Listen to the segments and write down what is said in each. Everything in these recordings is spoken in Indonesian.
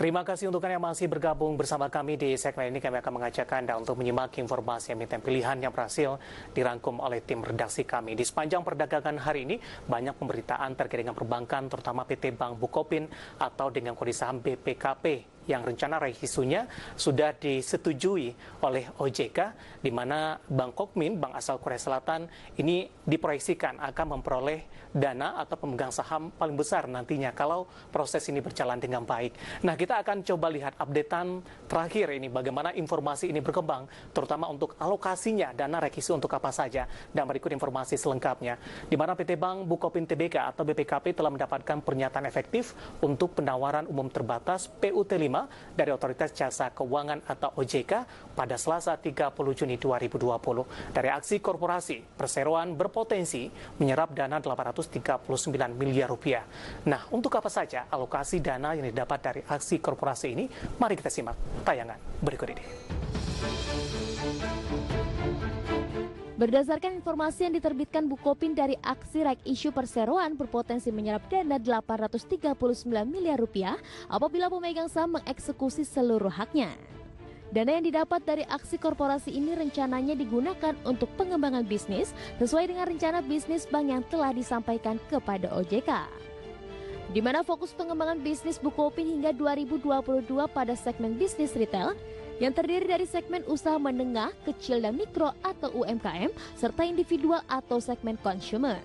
Terima kasih untuk Anda yang masih bergabung bersama kami di segmen ini. Kami akan mengajak Anda untuk menyimak informasi emiten pilihan yang berhasil dirangkum oleh tim redaksi kami. Di sepanjang perdagangan hari ini, banyak pemberitaan terkait dengan perbankan, terutama PT Bank Bukopin atau dengan kondisi saham BPKP yang rencana reisunya sudah disetujui oleh OJK, di mana Bank Kokmin, bank asal Korea Selatan, ini diproyeksikan akan memperoleh dana atau pemegang saham paling besar nantinya kalau proses ini berjalan dengan baik. Nah, kita akan coba lihat updatean terakhir ini, bagaimana informasi ini berkembang, terutama untuk alokasinya, dana rekisu untuk apa saja. Dan berikut informasi selengkapnya, di mana PT Bank Bukopin Tbk atau BPKP telah mendapatkan pernyataan efektif untuk penawaran umum terbatas PUT5 dari Otoritas Jasa Keuangan atau OJK pada Selasa 30 Juni 2020. Dari aksi korporasi, perseroan berpotensi menyerap dana 839 miliar rupiah. Nah, untuk apa saja alokasi dana yang didapat dari aksi korporasi ini? Mari kita simak tayangan berikut ini. Berdasarkan informasi yang diterbitkan Bukopin dari aksi right issue perseroan berpotensi menyerap dana 839 miliar rupiah apabila pemegang saham mengeksekusi seluruh haknya. Dana yang didapat dari aksi korporasi ini rencananya digunakan untuk pengembangan bisnis sesuai dengan rencana bisnis bank yang telah disampaikan kepada OJK. Di mana fokus pengembangan bisnis Bukopin hingga 2022 pada segmen bisnis retail yang terdiri dari segmen usaha menengah, kecil dan mikro atau UMKM, serta individual atau segmen consumer.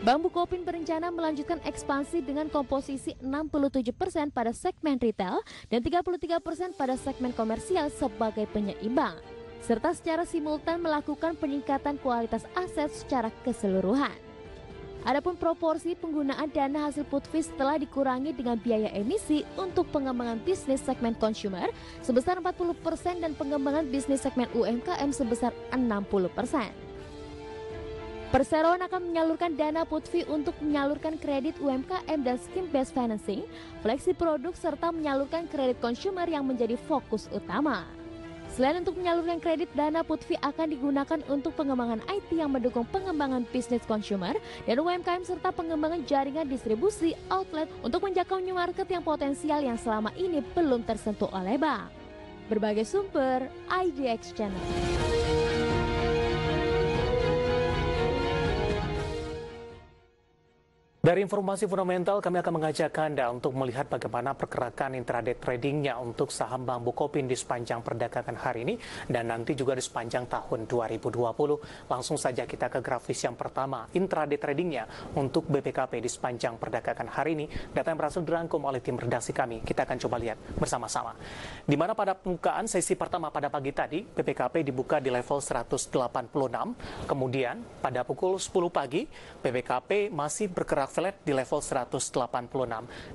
Bank Bukopin berencana melanjutkan ekspansi dengan komposisi 67% pada segmen retail dan 33% pada segmen komersial sebagai penyeimbang, serta secara simultan melakukan peningkatan kualitas aset secara keseluruhan. Adapun proporsi penggunaan dana hasil putfis telah dikurangi dengan biaya emisi untuk pengembangan bisnis segmen consumer sebesar 40% dan pengembangan bisnis segmen UMKM sebesar 60%. Perseroan akan menyalurkan dana putfi untuk menyalurkan kredit UMKM dan scheme based financing, fleksi produk serta menyalurkan kredit consumer yang menjadi fokus utama. Selain untuk menyalurkan kredit, dana putfi akan digunakan untuk pengembangan IT yang mendukung pengembangan bisnis consumer dan UMKM serta pengembangan jaringan distribusi outlet untuk menjangkau new market yang potensial yang selama ini belum tersentuh oleh bank. Berbagai sumber, IDX Channel. Dari informasi fundamental, kami akan mengajak Anda untuk melihat bagaimana pergerakan intraday tradingnya untuk saham Bank Bukopin di sepanjang perdagangan hari ini dan nanti juga di sepanjang tahun 2020. Langsung saja kita ke grafis yang pertama, intraday tradingnya untuk BPKP di sepanjang perdagangan hari ini. Data yang berhasil dirangkum oleh tim redaksi kami, kita akan coba lihat bersama-sama. Di mana pada pembukaan sesi pertama pada pagi tadi, BPKP dibuka di level 186, kemudian pada pukul 10 pagi, BPKP masih bergerak flat di level 186.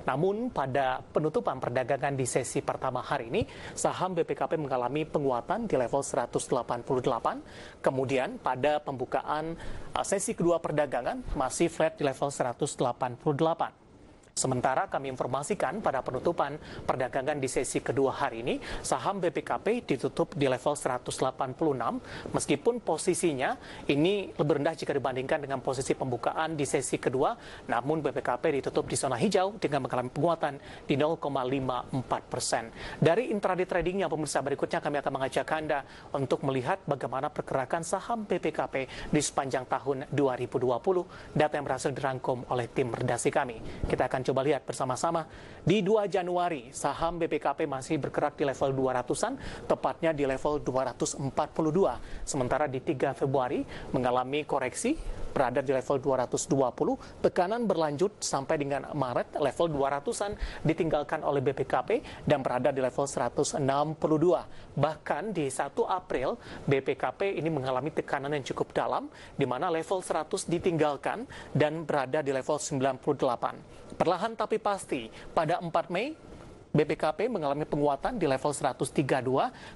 Namun pada penutupan perdagangan di sesi pertama hari ini, saham BPKP mengalami penguatan di level 188. Kemudian pada pembukaan sesi kedua perdagangan masih flat di level 188. Sementara kami informasikan pada penutupan perdagangan di sesi kedua hari ini, saham BPKP ditutup di level 186, meskipun posisinya ini lebih rendah jika dibandingkan dengan posisi pembukaan di sesi kedua, namun BPKP ditutup di zona hijau dengan mengalami penguatan di 0,54%. Dari intraday tradingnya, pemirsa, berikutnya kami akan mengajak Anda untuk melihat bagaimana pergerakan saham BPKP di sepanjang tahun 2020, data yang berhasil dirangkum oleh tim redaksi kami. Kita akan coba lihat bersama-sama. Di 2 Januari, saham BPKP masih bergerak di level 200-an, tepatnya di level 242. Sementara di 3 Februari mengalami koreksi, berada di level 220, tekanan berlanjut sampai dengan Maret, level 200-an ditinggalkan oleh BPKP dan berada di level 162. Bahkan di 1 April, BPKP ini mengalami tekanan yang cukup dalam, di mana level 100 ditinggalkan dan berada di level 98. Perlahan tapi pasti, pada 4 Mei, BPKP mengalami penguatan di level 132,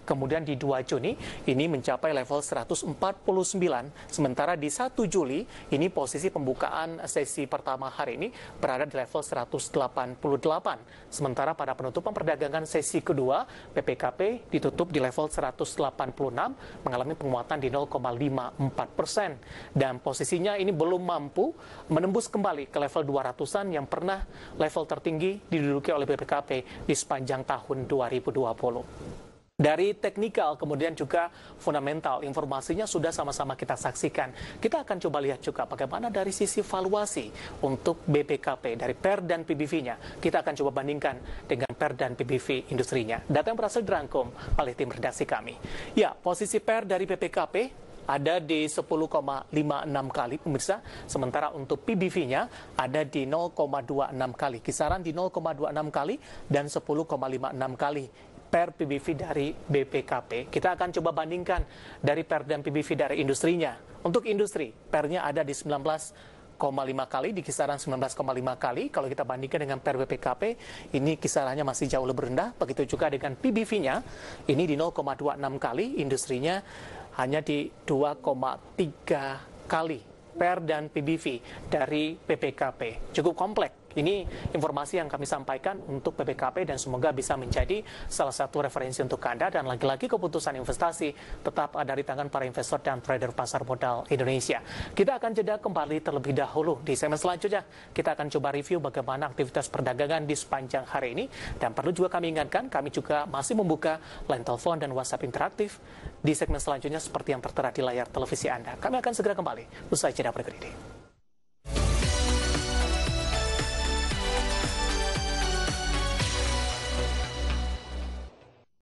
kemudian di 2 Juni ini mencapai level 149, sementara di 1 Juli ini posisi pembukaan sesi pertama hari ini berada di level 188. Sementara pada penutupan perdagangan sesi kedua, BPKP ditutup di level 186, mengalami penguatan di 0,54%. Dan posisinya ini belum mampu menembus kembali ke level 200-an yang pernah level tertinggi diduduki oleh BPKP di sepanjang tahun 2020. Dari teknikal kemudian juga fundamental, informasinya sudah sama-sama kita saksikan. Kita akan coba lihat juga bagaimana dari sisi valuasi untuk BPKP dari PER dan PBV-nya. Kita akan coba bandingkan dengan PER dan PBV industrinya. Data yang berhasil dirangkum oleh tim redaksi kami. Ya, posisi PER dari BPKP ada di 10,56 kali pemirsa, sementara untuk PBV-nya ada di 0,26 kali, kisaran di 0,26 kali dan 10,56 kali per PBV dari BPKP. Kita akan coba bandingkan dari PER dan PBV dari industrinya. Untuk industri, PER-nya ada di 19,5 kali, di kisaran 19,5 kali. Kalau kita bandingkan dengan PER BPKP, ini kisarannya masih jauh lebih rendah. Begitu juga dengan PBV-nya, ini di 0,26 kali, industrinya hanya di 2,3 kali PER dan PBV dari BPKP. Cukup kompleks. Ini informasi yang kami sampaikan untuk BPKP dan semoga bisa menjadi salah satu referensi untuk Anda. Dan lagi-lagi keputusan investasi tetap ada di tangan para investor dan trader pasar modal Indonesia. Kita akan jeda kembali terlebih dahulu. Di segmen selanjutnya, kita akan coba review bagaimana aktivitas perdagangan di sepanjang hari ini. Dan perlu juga kami ingatkan, kami juga masih membuka line telepon dan WhatsApp interaktif di segmen selanjutnya seperti yang tertera di layar televisi Anda. Kami akan segera kembali usai jeda berikut ini.